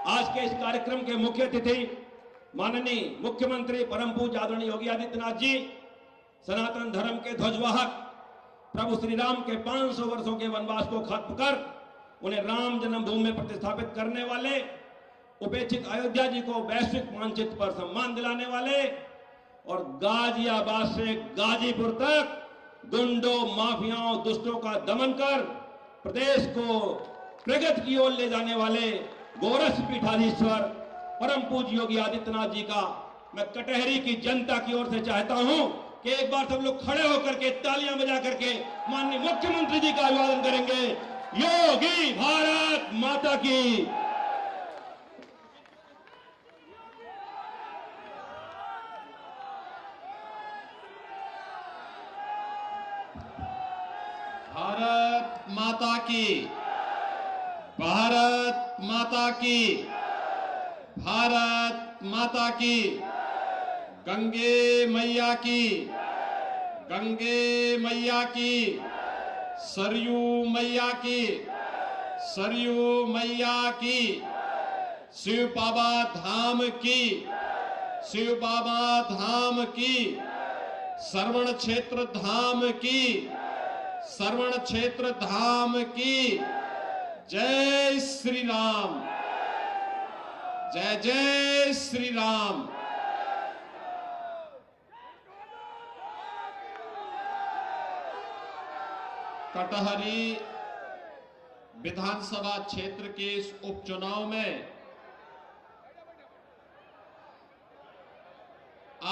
आज के इस कार्यक्रम के मुख्य अतिथि माननीय मुख्यमंत्री परम पूज्य आदरणीय योगी आदित्यनाथ जी, सनातन धर्म के ध्वजवाहक, प्रभु श्री राम के 500 वर्षों के वनवास को खत्म कर उन्हें राम जन्मभूमि में प्रतिस्थापित करने वाले, उपेक्षित अयोध्या जी को वैश्विक मानचित्र पर सम्मान दिलाने वाले और गाजियाबाद से गाजीपुर तक गुंडों, माफियाओं, दुष्टों का दमन कर प्रदेश को प्रगति की ओर ले जाने वाले गोरक्ष पीठाधीश्वर परम पूज्य योगी आदित्यनाथ जी का मैं कटहरी की जनता की ओर से चाहता हूं कि एक बार सब लोग खड़े होकर के तालियां बजा करके माननीय मुख्यमंत्री जी का अभिवादन करेंगे। योगी भारत माता की। भारत माता की, भारत माता की, भारत माता की। गंगे मैया की, गंगे मैया की, सरयू मैया की, सरयू मैया की। शिव बाबा धाम की, शिव बाबा धाम की, श्रवण क्षेत्र धाम की, श्रवण क्षेत्र धाम की। जय श्री राम, जय जय श्री राम। कटहरी विधानसभा क्षेत्र के इस उपचुनाव में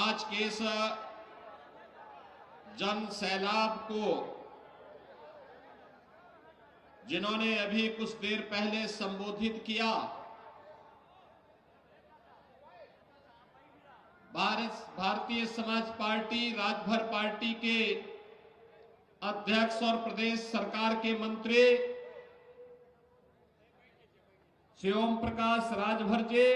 आज के इस जन सैलाब को जिन्होंने अभी कुछ देर पहले संबोधित किया, भारतीय समाज पार्टी राजभर पार्टी के अध्यक्ष और प्रदेश सरकार के मंत्री श्री ओम प्रकाश राजभर जी,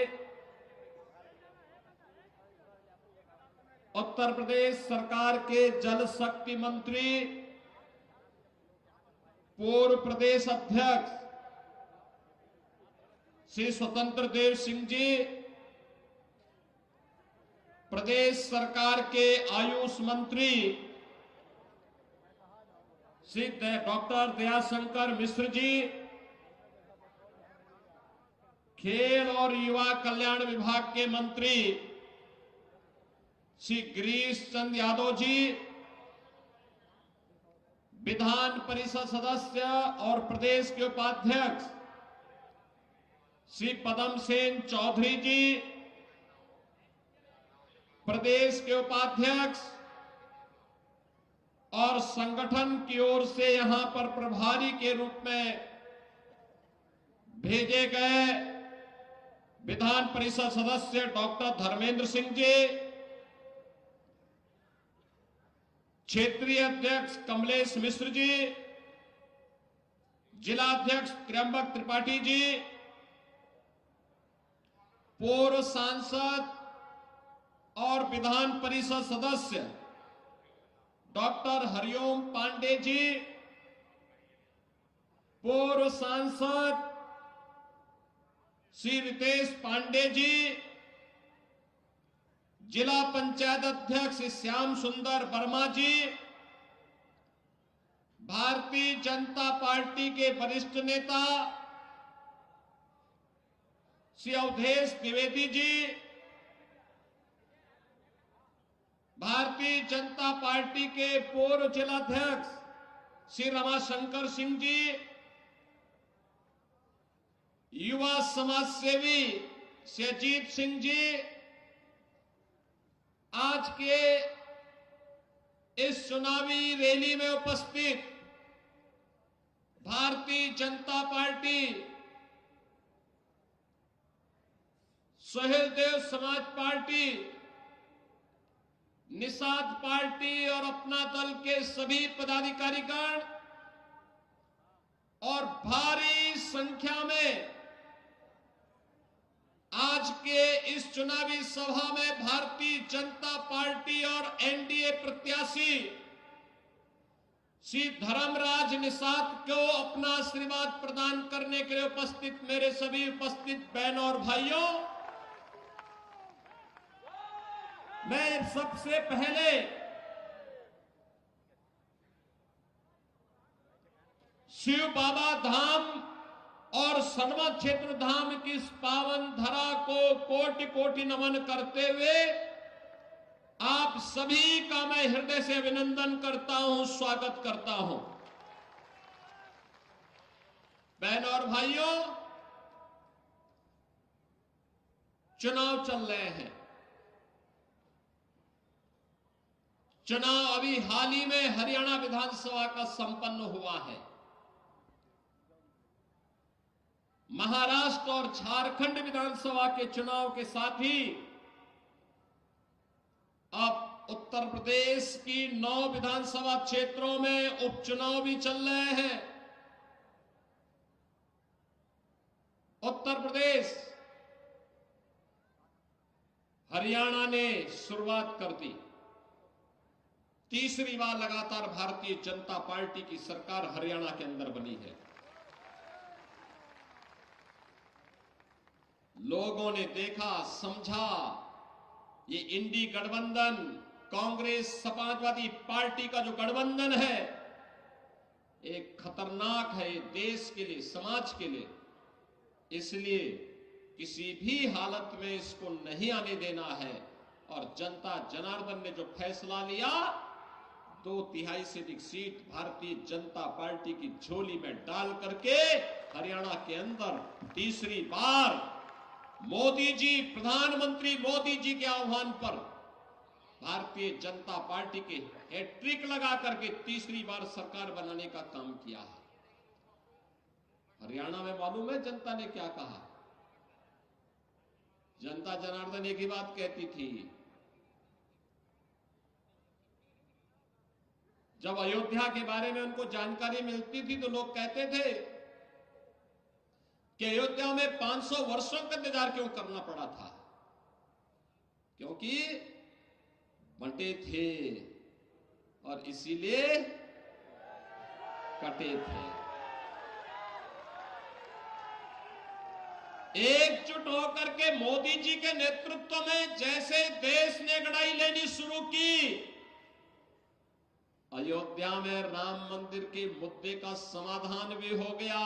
उत्तर प्रदेश सरकार के जल शक्ति मंत्री पूर्व प्रदेश अध्यक्ष श्री स्वतंत्र देव सिंह जी, प्रदेश सरकार के आयुष मंत्री श्री डॉक्टर दयाशंकर मिश्र जी, खेल और युवा कल्याण विभाग के मंत्री श्री गिरीश चंद यादव जी, विधान परिषद सदस्य और प्रदेश के उपाध्यक्ष श्री पदम सेन चौधरी जी, प्रदेश के उपाध्यक्ष और संगठन की ओर से यहां पर प्रभारी के रूप में भेजे गए विधान परिषद सदस्य डॉक्टर धर्मेंद्र सिंह जी, क्षेत्रीय अध्यक्ष कमलेश मिश्र जी, जिला अध्यक्ष त्र्यंबक त्रिपाठी जी, पूर्व सांसद और विधान परिषद सदस्य डॉक्टर हरिओम पांडे जी, पूर्व सांसद श्री रितेश पांडे जी, जिला पंचायत अध्यक्ष श्याम सुंदर वर्मा जी, भारतीय जनता पार्टी के वरिष्ठ नेता श्री अवधेश द्विवेदी जी, भारतीय जनता पार्टी के पूर्व जिलाध्यक्ष श्री रमाशंकर सिंह जी, युवा समाज सेवी श्री अजीत सिंह जी, आज के इस चुनावी रैली में उपस्थित भारतीय जनता पार्टी, सोहेलदेव समाज पार्टी, निषाद पार्टी और अपना दल के सभी पदाधिकारीगण और भारी संख्या में आज के इस चुनावी सभा में भारतीय जनता पार्टी और एनडीए प्रत्याशी श्री धर्मराज निषाद को अपना आशीर्वाद प्रदान करने के लिए उपस्थित मेरे सभी उपस्थित बहनों और भाइयों, मैं सबसे पहले शिव बाबा धाम और सनवा क्षेत्र धाम की इस पावन धरा को कोटि कोटि नमन करते हुए आप सभी का मैं हृदय से अभिनंदन करता हूं, स्वागत करता हूं। बहनों और भाइयों, चुनाव चल रहे हैं। चुनाव अभी हाल ही में हरियाणा विधानसभा का संपन्न हुआ है। महाराष्ट्र और झारखंड विधानसभा के चुनाव के साथ ही अब उत्तर प्रदेश की 9 विधानसभा क्षेत्रों में उपचुनाव भी चल रहे हैं। उत्तर प्रदेश, हरियाणा ने शुरुआत कर दी। तीसरी बार लगातार भारतीय जनता पार्टी की सरकार हरियाणा के अंदर बनी है। लोगों ने देखा, समझा, ये इंडी गठबंधन, कांग्रेस समाजवादी पार्टी का जो गठबंधन है, एक खतरनाक है ये देश के लिए, समाज के लिए। इसलिए किसी भी हालत में इसको नहीं आने देना है। और जनता जनार्दन ने जो फैसला लिया, 2/3 से अधिक सीट भारतीय जनता पार्टी की झोली में डाल करके हरियाणा के अंदर तीसरी बार मोदी जी, प्रधानमंत्री मोदी जी के आह्वान पर भारतीय जनता पार्टी के हैट्रिक लगा करके तीसरी बार सरकार बनाने का काम किया है। हरियाणा में मालूम है जनता ने क्या कहा? जनता जनार्दन एक ही बात कहती थी, जब अयोध्या के बारे में उनको जानकारी मिलती थी तो लोग कहते थे कि अयोध्या में 500 वर्षों का इंतजार क्यों करना पड़ा था? क्योंकि बंटे थे और इसीलिए कटे थे। एकजुट होकर के मोदी जी के नेतृत्व में जैसे देश ने लड़ाई लेनी शुरू की, अयोध्या में राम मंदिर के मुद्दे का समाधान भी हो गया।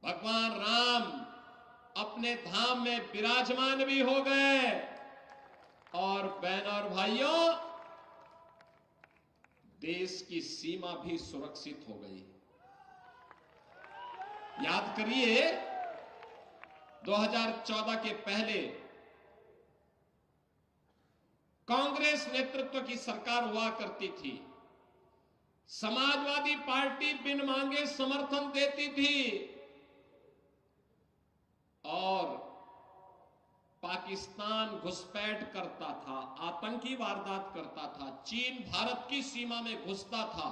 भगवान राम अपने धाम में विराजमान भी हो गए। और बहनों और भाइयों, देश की सीमा भी सुरक्षित हो गई। याद करिए, 2014 के पहले कांग्रेस नेतृत्व की सरकार हुआ करती थी। समाजवादी पार्टी बिन मांगे समर्थन देती थी और पाकिस्तान घुसपैठ करता था, आतंकी वारदात करता था, चीन भारत की सीमा में घुसता था।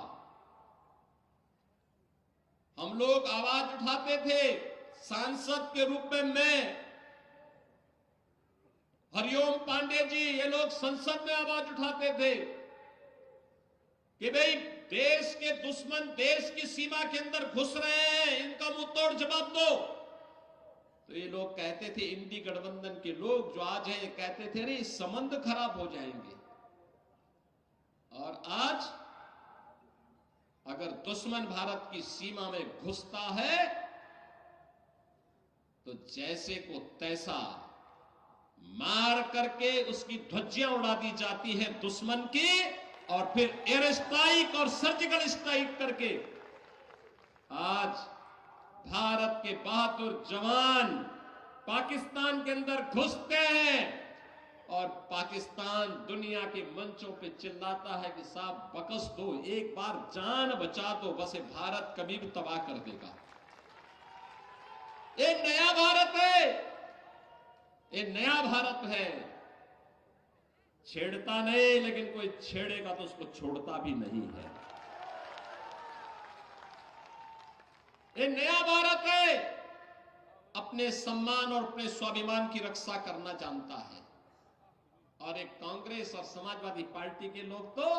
हम लोग आवाज उठाते थे। सांसद के रूप में मैं, हरिओम पांडे जी, ये लोग संसद में आवाज उठाते थे कि भाई देश के दुश्मन देश की सीमा के अंदर घुस रहे हैं, इनका मुंह तोड़ जवाब दो। तो ये लोग कहते थे, इंडी गठबंधन के लोग जो आज हैं, कहते थे अरे संबंध खराब हो जाएंगे। और आज अगर दुश्मन भारत की सीमा में घुसता है तो जैसे को तैसा मार करके उसकी ध्वजियां उड़ा दी जाती है दुश्मन की, और फिर एयर स्ट्राइक और सर्जिकल स्ट्राइक करके आज भारत के बहादुर जवान पाकिस्तान के अंदर घुसते हैं और पाकिस्तान दुनिया के मंचों पे चिल्लाता है कि साहब बकस दो, एक बार जान बचा दो, बस ये भारत कभी भी तबाह कर देगा। ये नया भारत है, ये नया भारत है। छेड़ता नहीं, लेकिन कोई छेड़ेगा तो उसको छोड़ता भी नहीं है। ये नया भारत है, अपने सम्मान और अपने स्वाभिमान की रक्षा करना जानता है। और एक कांग्रेस और समाजवादी पार्टी के लोग तो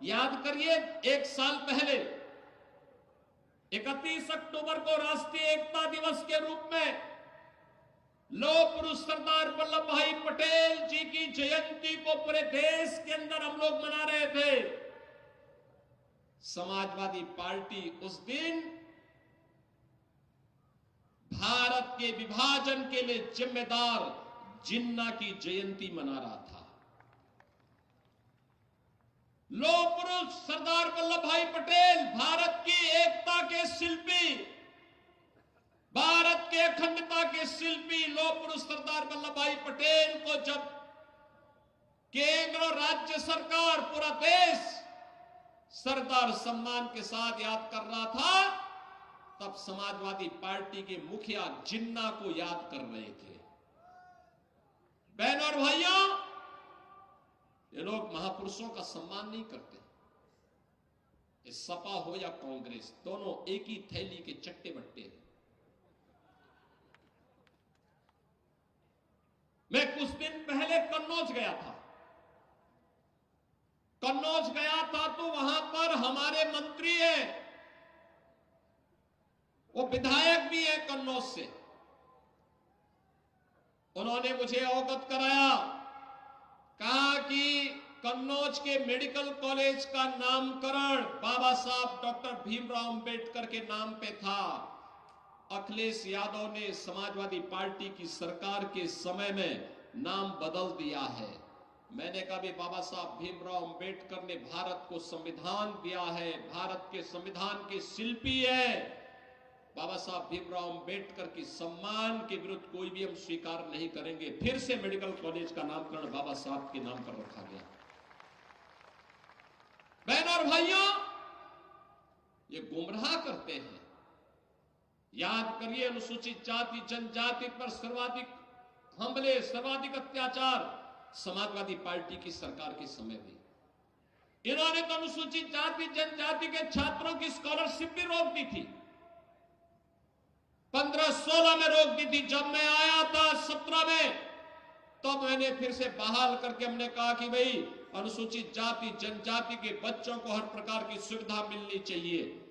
याद करिए, एक साल पहले 31 अक्टूबर को राष्ट्रीय एकता दिवस के रूप में लौह पुरुष सरदार वल्लभ भाई पटेल जी की जयंती को पूरे देश के अंदर हम लोग मना रहे थे। समाजवादी पार्टी उस दिन भारत के विभाजन के लिए जिम्मेदार जिन्ना की जयंती मना रहा था। लौह पुरुष सरदार वल्लभ भाई पटेल, भारत की एकता के शिल्पी, भारत के अखंडता के शिल्पी लौह पुरुष सरदार वल्लभ भाई पटेल को जब केंद्र और राज्य सरकार, पूरा देश सरदार सम्मान के साथ याद कर रहा था, तब समाजवादी पार्टी के मुखिया जिन्ना को याद कर रहे थे। बहनों और भाइयों, ये लोग महापुरुषों का सम्मान नहीं करते। ये सपा हो या कांग्रेस, दोनों एक ही थैली के चट्टे बट्टे हैं। मैं कुछ दिन पहले कन्नौज गया था। कन्नौज गया था तो वहां पर हमारे मंत्री हैं, वो विधायक भी है कन्नौज से। उन्होंने मुझे अवगत कराया, कहा कि कन्नौज के मेडिकल कॉलेज का नामकरण बाबा साहब डॉक्टर भीमराव अंबेडकर के नाम पे था। अखिलेश यादव ने समाजवादी पार्टी की सरकार के समय में नाम बदल दिया है। मैंने कहा भी बाबा साहब भीमराव अंबेडकर ने भारत को संविधान दिया है, भारत के संविधान के शिल्पी है। बाबा साहब भीमराव अंबेडकर की सम्मान के विरुद्ध कोई भी हम स्वीकार नहीं करेंगे। फिर से मेडिकल कॉलेज का नामकरण बाबा साहब के नाम पर रखा गया। बहनों और भाइयों, ये गुमराह करते हैं। याद करिए, अनुसूचित जाति जनजाति पर सर्वाधिक हमले, सर्वाधिक अत्याचार समाजवादी पार्टी की सरकार के समय भी। इन्होंने तो अनुसूचित जाति जनजाति के छात्रों की स्कॉलरशिप भी रोक दी थी। 15-16 में रोक दी थी। जब मैं आया था 17 में, तब मैंने फिर से बहाल करके हमने कहा कि भाई अनुसूचित जाति जनजाति के बच्चों को हर प्रकार की सुविधा मिलनी चाहिए।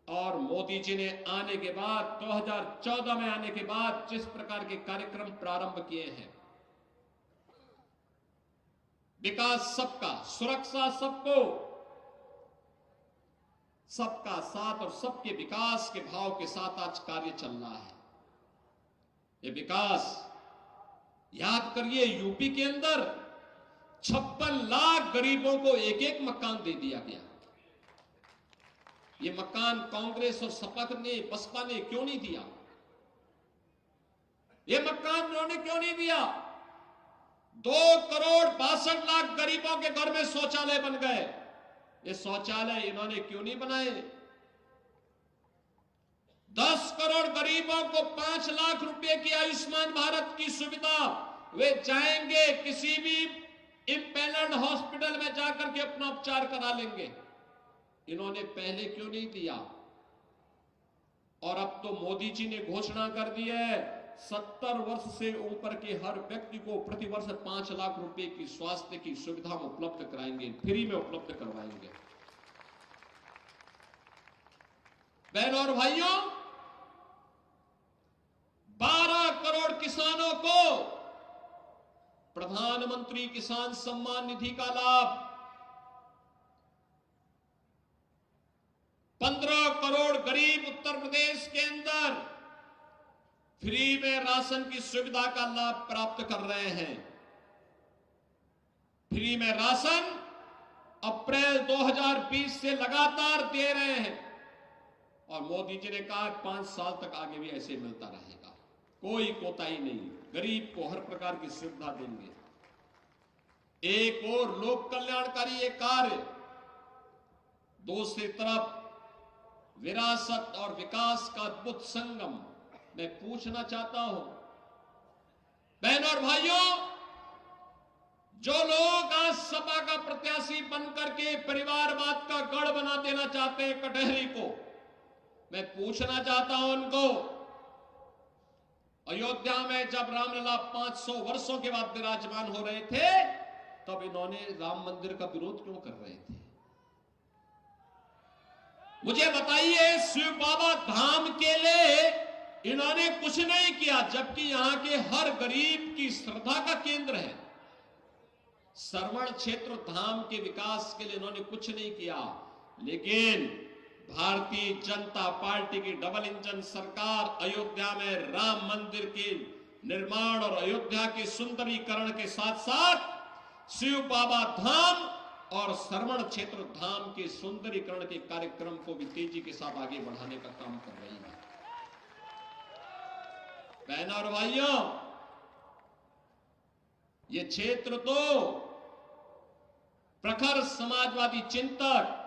और मोदी जी ने आने के बाद, 2014 में आने के बाद जिस प्रकार के कार्यक्रम प्रारंभ किए हैं, विकास सबका, सुरक्षा सबको, सबका साथ और सबके विकास के भाव के साथ आज कार्य चल रहा है। ये विकास, याद करिए, यूपी के अंदर 56 लाख गरीबों को एक एक मकान दे दिया गया। ये मकान कांग्रेस और सपा ने, बसपा ने क्यों नहीं दिया? ये मकान उन्होंने क्यों नहीं दिया? 2,62,00,000 गरीबों के घर में शौचालय बन गए। ये शौचालय इन्होंने क्यों नहीं बनाए? 10 करोड़ गरीबों को 5 लाख रुपए की आयुष्मान भारत की सुविधा, वे जाएंगे किसी भी इंपैनल्ड हॉस्पिटल में जाकर के अपना उपचार करा लेंगे। इन्होंने पहले क्यों नहीं दिया? और अब तो मोदी जी ने घोषणा कर दी है, 70 वर्ष से ऊपर के हर व्यक्ति को प्रतिवर्ष 5 लाख रुपए की स्वास्थ्य की सुविधा उपलब्ध कराएंगे, फ्री में उपलब्ध करवाएंगे। बहनों और भाइयों, 12 करोड़ किसानों को प्रधानमंत्री किसान सम्मान निधि का लाभ, 15 करोड़ गरीब उत्तर प्रदेश के अंदर फ्री में राशन की सुविधा का लाभ प्राप्त कर रहे हैं। फ्री में राशन अप्रैल 2020 से लगातार दे रहे हैं और मोदी जी ने कहा 5 साल तक आगे भी ऐसे मिलता रहेगा, कोई कोताही नहीं, गरीब को हर प्रकार की सुविधा देंगे। एक और लोक कल्याणकारी ये कार्य, दूसरी तरफ विरासत और विकास का अद्भुत संगम। मैं पूछना चाहता हूं बहनों और भाइयों, जो लोग आज सपा का प्रत्याशी बनकर के परिवारवाद का गढ़ बना देना चाहते हैं कटहरी को, मैं पूछना चाहता हूं उनको, अयोध्या में जब रामलला 500 वर्षों के बाद विराजमान हो रहे थे, तब इन्होंने राम मंदिर का विरोध क्यों कर रहे थे? मुझे बताइए, शिव बाबा धाम के लिए इन्होंने कुछ नहीं किया, जबकि यहां के हर गरीब की श्रद्धा का केंद्र है। श्रवण क्षेत्र धाम के विकास के लिए इन्होंने कुछ नहीं किया, लेकिन भारतीय जनता पार्टी की डबल इंजन सरकार अयोध्या में राम मंदिर के निर्माण और अयोध्या के सुंदरीकरण के साथ साथ शिव बाबा धाम और श्रवण क्षेत्र धाम के सुंदरीकरण के कार्यक्रम को भी तेजी के साथ आगे बढ़ाने का काम कर रही है। बहनों और भाइयों, ये क्षेत्र तो प्रखर समाजवादी चिंतक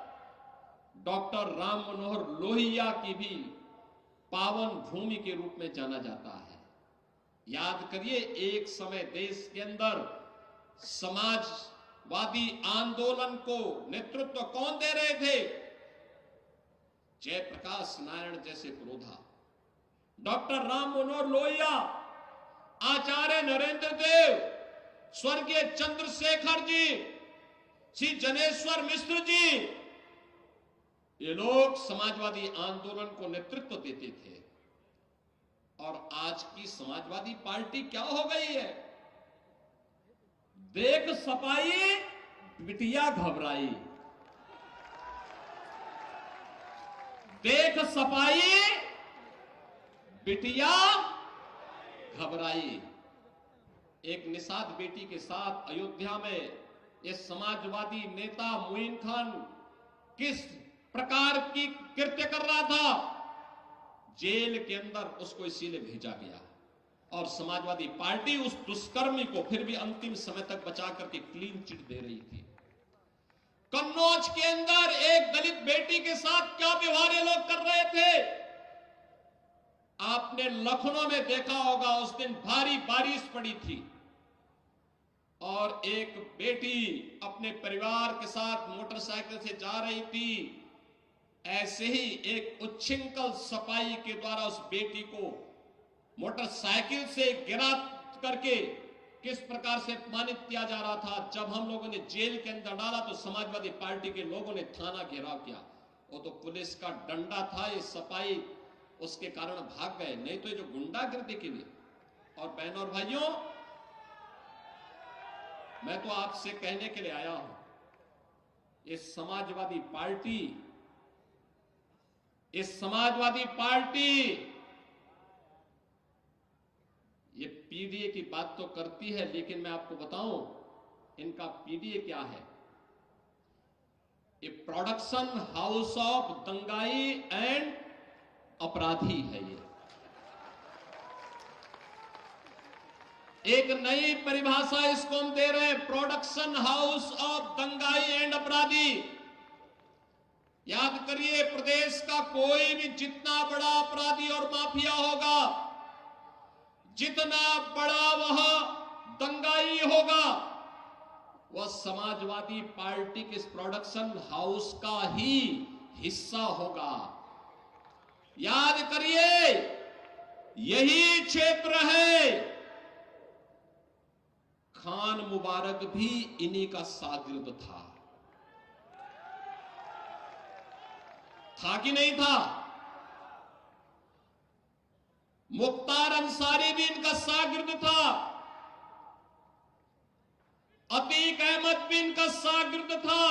डॉक्टर राम मनोहर लोहिया की भी पावन भूमि के रूप में जाना जाता है। याद करिए, एक समय देश के अंदर समाजवादी आंदोलन को नेतृत्व कौन दे रहे थे? जयप्रकाश नारायण जैसे पुरोधा, डॉक्टर राम मनोहर लोहिया, आचार्य नरेंद्र देव, स्वर्गीय चंद्रशेखर जी, श्री जनेश्वर मिश्र जी, ये लोग समाजवादी आंदोलन को नेतृत्व देते थे। और आज की समाजवादी पार्टी क्या हो गई है? देख सपाई बिटिया घबराई, देख सपाई बिटिया घबराई। एक निषाद बेटी के साथ अयोध्या में ये समाजवादी नेता मोइन खान किस प्रकार की कृत्य कर रहा था, जेल के अंदर उसको इसीलिए भेजा गया और समाजवादी पार्टी उस दुष्कर्मी को फिर भी अंतिम समय तक बचा करके क्लीन चिट दे रही थी। कन्नौज के अंदर एक दलित बेटी के साथ क्या व्यवहार ये लोग कर रहे थे? आपने लखनऊ में देखा होगा, उस दिन भारी बारिश पड़ी थी और एक बेटी अपने परिवार के साथ मोटरसाइकिल से जा रही थी। ऐसे ही एक उच्छृंखल सपाई के द्वारा उस बेटी को मोटरसाइकिल से गिरा करके किस प्रकार से अपमानित किया जा रहा था। जब हम लोगों ने जेल के अंदर डाला तो समाजवादी पार्टी के लोगों ने थाना घेराव किया। वो तो पुलिस का डंडा था, ये सपाई उसके कारण भाग गए, नहीं तो ये जो गुंडागर्दी के लिए। और बहनों और भाइयों, मैं तो आपसे कहने के लिए आया हूं, ये समाजवादी पार्टी ये पीडीए की बात तो करती है, लेकिन मैं आपको बताऊं इनका पीडीए क्या है। ये प्रोडक्शन हाउस ऑफ दंगाई एंड अपराधी है। ये एक नई परिभाषा इसको हम दे रहे हैं, प्रोडक्शन हाउस ऑफ दंगाई एंड अपराधी। याद करिए, प्रदेश का कोई भी जितना बड़ा अपराधी और माफिया होगा, जितना बड़ा वह दंगाई होगा, वह समाजवादी पार्टी के इस प्रोडक्शन हाउस का ही हिस्सा होगा। याद करिए, यही क्षेत्र है, खान मुबारक भी इन्हीं का शागिर्द था कि नहीं था? मुख्तार अंसारी भी इनका शागिर्द था, अतीक अहमद भी इनका शागिर्द था,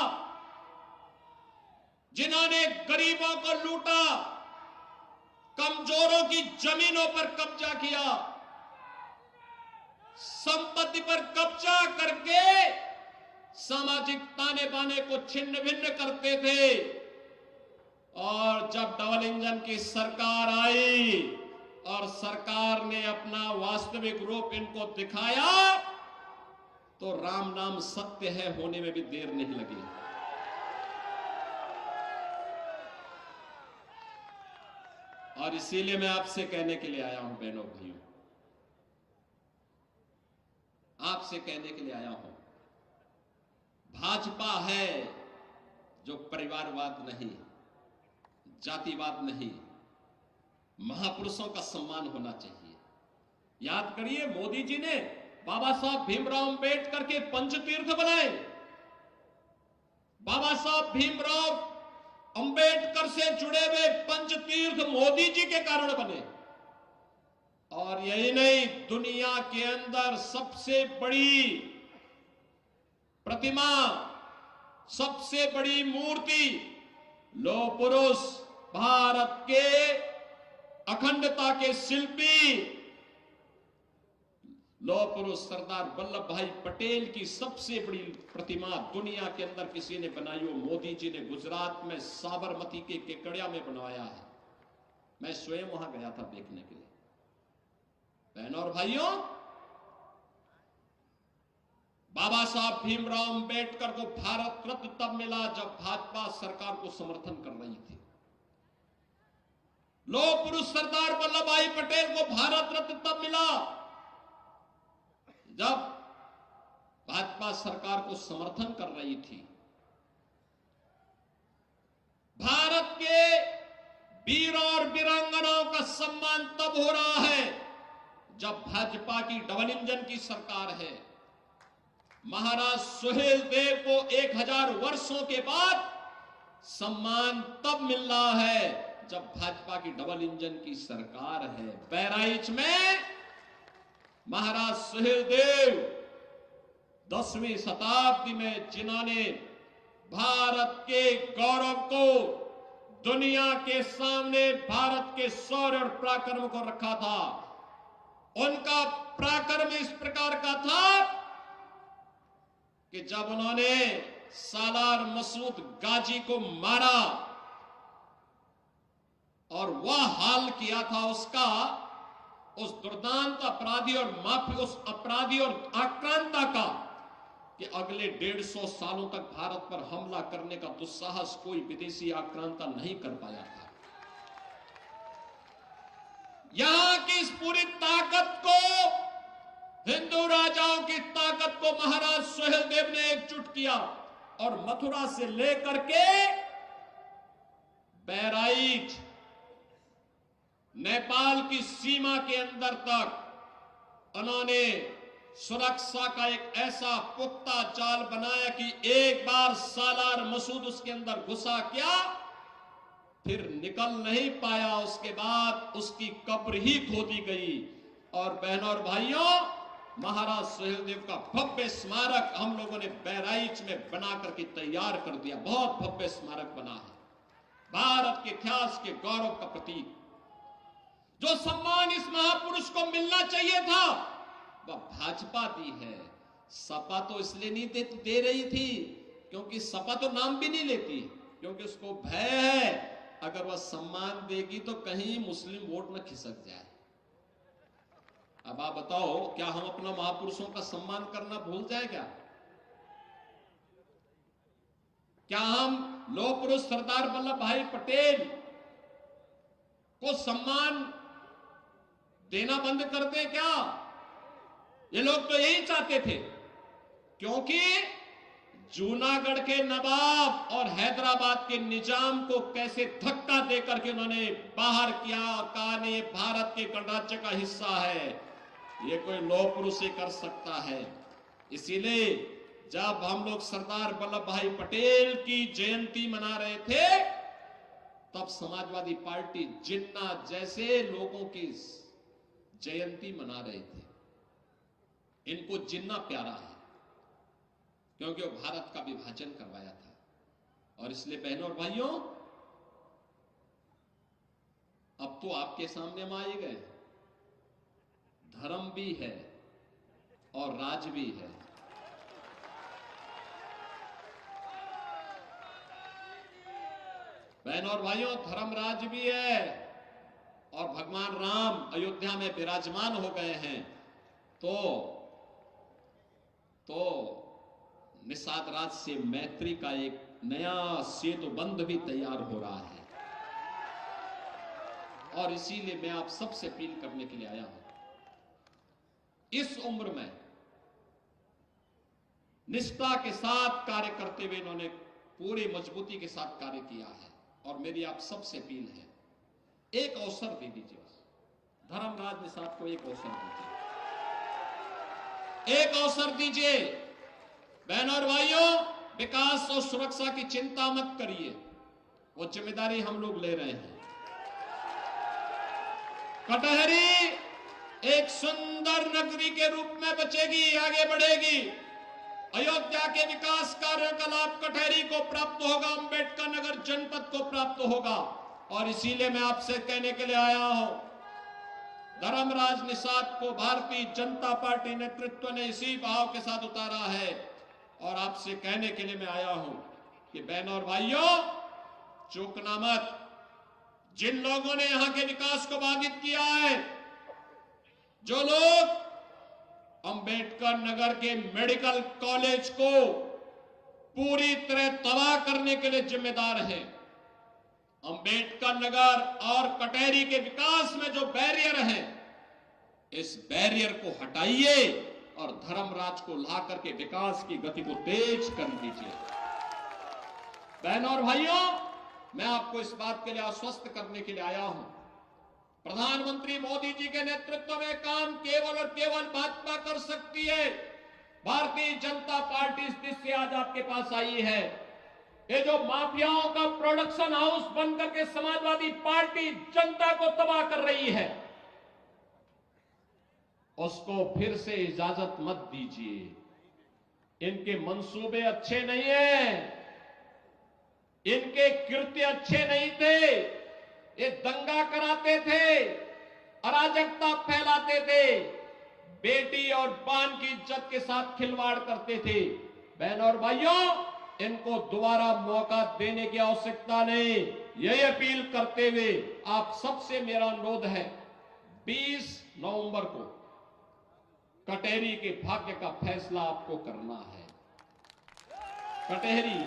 जिन्होंने गरीबों को लूटा, कमजोरों की जमीनों पर कब्जा किया, संपत्ति पर कब्जा करके सामाजिक ताने बाने को छिन्न भिन्न करते थे। और जब डबल इंजन की सरकार आई और सरकार ने अपना वास्तविक रूप इनको दिखाया, तो राम नाम सत्य है होने में भी देर नहीं लगी। और इसीलिए मैं आपसे कहने के लिए आया हूं, बहनों भाइयों, आपसे कहने के लिए आया हूं, भाजपा है जो परिवारवाद नहीं, जातिवाद नहीं, महापुरुषों का सम्मान होना चाहिए। याद करिए, मोदी जी ने बाबा साहब भीमराव अंबेडकर के पंचतीर्थ बनाए। बाबा साहब भीमराव अंबेडकर से जुड़े हुए पंचतीर्थ मोदी जी के कारण बने। और यही नहीं, दुनिया के अंदर सबसे बड़ी प्रतिमा, सबसे बड़ी मूर्ति, लौह पुरुष, भारत के अखंडता के शिल्पी लौह पुरुष सरदार वल्लभ भाई पटेल की सबसे बड़ी प्रतिमा दुनिया के अंदर किसी ने बनाई हो मोदी जी ने गुजरात में साबरमती के केकड़िया में बनवाया है। मैं स्वयं वहां गया था देखने के लिए। बहनों और भाइयों, बाबा साहब भीमराव अंबेडकर को भारत रत्न तब मिला जब भाजपा सरकार को समर्थन कर रही थी। लौह पुरुष सरदार वल्लभ भाई पटेल को भारत रत्न तब मिला जब भाजपा सरकार को समर्थन कर रही थी। भारत के वीरों और वीरांगनाओं का सम्मान तब हो रहा है जब भाजपा की डबल इंजन की सरकार है। महाराज सुहेलदेव को 1000 वर्षों के बाद सम्मान तब मिल रहा है जब भाजपा की डबल इंजन की सरकार है। बहराइच में महाराज सुहेलदेव 10वीं शताब्दी में जिन्होंने भारत के गौरव को दुनिया के सामने भारत के शौर्य और पराक्रम को रखा था, उनका पराक्रम इस प्रकार का था कि जब उन्होंने सालार मसूद गाजी को मारा और वह हाल किया था उसका, उस दुर्दांत अपराधी और माफी, उस अपराधी और आक्रांता का, कि अगले 150 सालों तक भारत पर हमला करने का दुस्साहस कोई विदेशी आक्रांता नहीं कर पाया था। यहां की इस पूरी ताकत को, हिंदू राजाओं की ताकत को महाराज सुहेलदेव ने एकजुट किया और मथुरा से लेकर के बहराइच, नेपाल की सीमा के अंदर तक उन्होंने सुरक्षा का एक ऐसा पुख्ता जाल बनाया कि एक बार सालार मसूद उसके अंदर घुसा क्या, फिर निकल नहीं पाया। उसके बाद उसकी कब्र ही खोदी गई। और बहनों और भाइयों, महाराज सुहेलदेव का भव्य स्मारक हम लोगों ने बहराइच में बना करके तैयार कर दिया। बहुत भव्य स्मारक बना है, भारत के इतिहास के गौरव का प्रतीक। जो सम्मान इस महापुरुष को मिलना चाहिए था वह भाजपा दी है। सपा तो इसलिए नहीं दे रही थी क्योंकि सपा तो नाम भी नहीं लेती, क्योंकि उसको भय है अगर वह सम्मान देगी तो कहीं मुस्लिम वोट न खिसक जाए। अब आप बताओ, क्या हम अपना महापुरुषों का सम्मान करना भूल जाए क्या? क्या हम लौह पुरुष सरदार वल्लभ भाई पटेल को सम्मान देना बंद कर दें क्या? ये लोग तो यही चाहते थे, क्योंकि जूनागढ़ के नवाब और हैदराबाद के निजाम को कैसे धक्का देकर के उन्होंने बाहर किया और कहा नहीं, भारत के गणराज्य का हिस्सा है, ये कोई लौह पुरुष ही कर सकता है। इसीलिए जब हम लोग सरदार वल्लभ भाई पटेल की जयंती मना रहे थे, तब समाजवादी पार्टी जिन्ना जैसे लोगों की जयंती मना रहे थे। इनको जिन्ना प्यारा है क्योंकि वो भारत का विभाजन करवाया था। और इसलिए बहनों और भाइयों, अब तो आपके सामने हम आए गए, धर्म भी है और राज भी है। बहनों और भाइयों, धर्मराज भी है और भगवान राम अयोध्या में विराजमान हो गए हैं, तो निषाद राज से मैत्री का एक नया सेतु बंध भी तैयार हो रहा है। और इसीलिए मैं आप सबसे अपील करने के लिए आया हूं, इस उम्र में निष्ठा के साथ कार्य करते हुए इन्होंने पूरी मजबूती के साथ कार्य किया है। और मेरी आप सबसे अपील है, एक अवसर दे दीजिए, धर्मराज निषाद को एक अवसर दीजिए, एक अवसर दीजिए। बहनों और भाइयों, विकास और सुरक्षा की चिंता मत करिए, वो जिम्मेदारी हम लोग ले रहे हैं। कटहरी एक सुंदर नगरी के रूप में बचेगी, आगे बढ़ेगी। अयोध्या के विकास कार्यों का लाभ कटहरी को प्राप्त होगा, अंबेडकर नगर जनपद को प्राप्त होगा। और इसीलिए मैं आपसे कहने के लिए आया हूं, धर्मराज निषाद को भारतीय जनता पार्टी नेतृत्व ने इसी भाव के साथ उतारा है। और आपसे कहने के लिए मैं आया हूं कि बहनों और भाइयों, चूकना मत। जिन लोगों ने यहां के विकास को बाधित किया है, जो लोग अंबेडकर नगर के मेडिकल कॉलेज को पूरी तरह तबाह करने के लिए जिम्मेदार हैं, अंबेडकर नगर और कटहरी के विकास में जो बैरियर है, इस बैरियर को हटाइए और धर्मराज को ला करके विकास की गति को तेज कर दीजिए। बहनों और भाइयों, मैं आपको इस बात के लिए आश्वस्त करने के लिए आया हूं, प्रधानमंत्री मोदी जी के नेतृत्व में काम केवल और केवल भाजपा कर सकती है। भारतीय जनता पार्टी इस दिशा से आज आपके पास आई है। ये जो माफियाओं का प्रोडक्शन हाउस बनकर के समाजवादी पार्टी जनता को तबाह कर रही है, उसको फिर से इजाजत मत दीजिए। इनके मंसूबे अच्छे नहीं हैं, इनके कृत्य अच्छे नहीं थे। ये दंगा कराते थे, अराजकता फैलाते थे, बेटी और बान की इज्जत के साथ खिलवाड़ करते थे। बहनों और भाइयों, इनको दोबारा मौका देने की आवश्यकता नहीं। यही अपील करते हुए आप सबसे मेरा अनुरोध है, 20 नवंबर को कटहरी के भाग्य का फैसला आपको करना है। कटहरी,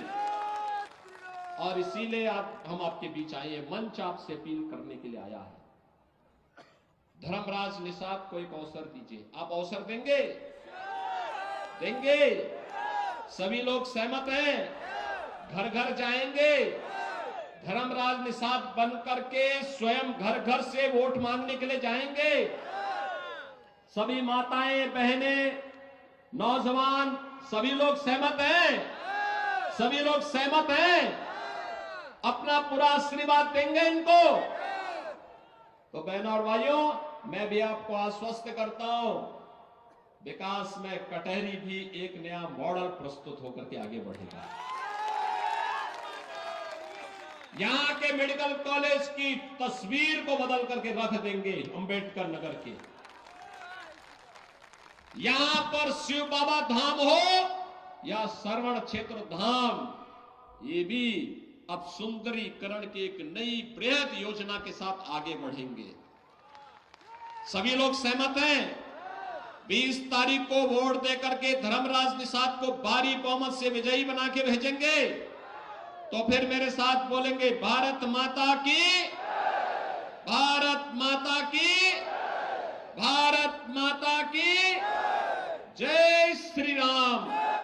और इसीलिए हम आपके बीच आए हैं, मंच आपसे अपील करने के लिए आया है। धर्मराज निषाद को एक अवसर दीजिए। आप अवसर देंगे? देंगे? सभी लोग सहमत हैं? घर घर जाएंगे, धर्मराज निषाद बन करके स्वयं घर घर से वोट मांगने के लिए जाएंगे। सभी माताएं, बहनें, नौजवान, सभी लोग सहमत हैं? सभी लोग सहमत हैं? अपना पूरा आशीर्वाद देंगे इनको? तो बहनों और भाइयों, मैं भी आपको आश्वस्त करता हूं, विकास में कटहरी भी एक नया मॉडल प्रस्तुत होकर के आगे बढ़ेगा। यहां के मेडिकल कॉलेज की तस्वीर को बदल करके रख देंगे अंबेडकर नगर के। यहां पर शिव बाबा धाम हो या श्रवण क्षेत्र धाम, ये भी अब सुंदरीकरण की एक नई बृहद योजना के साथ आगे बढ़ेंगे। सभी लोग सहमत हैं? 20 तारीख को वोट देकर के धर्मराज निषाद को भारी बहुमत से विजयी बना के भेजेंगे। तो फिर मेरे साथ बोलेंगे, भारत माता की, भारत माता की।